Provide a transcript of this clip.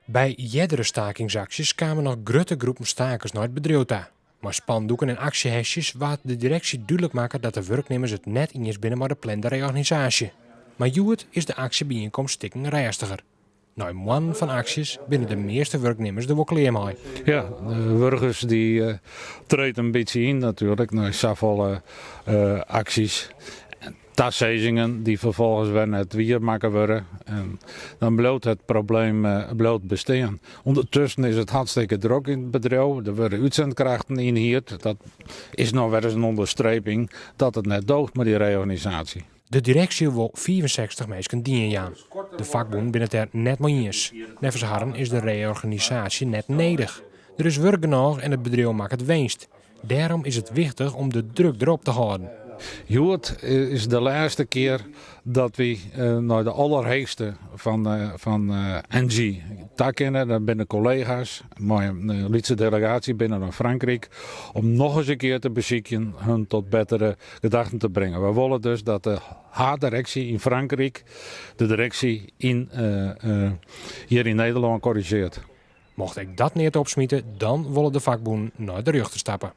Bij jeddere stakingsacties kwamen nog grote groepen stakers naar het bedrijf toe. Maar spandoeken en actiehesjes waard de directie duidelijk maken dat de werknemers het net in is binnen maar de plande reorganisatie. Maar Joet is de actiebijeenkomst stikken rijstiger. Na een man van acties binnen de meeste werknemers de wokkel mee. Ja, de burgers die treden een beetje in natuurlijk naar zoveel acties. Tassezingen die vervolgens weer net weer maken worden. En dan bloot het probleem bestaan. Ondertussen is het hartstikke druk in het bedrijf. Er worden uitzendkrachten ingehuurd. Dat is nog wel eens een onderstreping dat het net doogt met die reorganisatie. De directie wil 64 mensen dienen. De vakbond binnen het er net mee eens. Nevens Harren is de reorganisatie net nodig. Er is werk genoeg en het bedrijf maakt het winst. Daarom is het wichtig om de druk erop te houden. Joet is de laatste keer dat we naar de allerhoogste van NG kennen. Dat binnen collega's, mijn Lietse delegatie binnen naar Frankrijk, om nog eens een keer te bezieken hun tot betere gedachten te brengen. We willen dus dat de H-directie in Frankrijk de directie hier in Nederland corrigeert. Mocht ik dat niet opsmieten, dan willen de vakbonden naar de rug te stappen.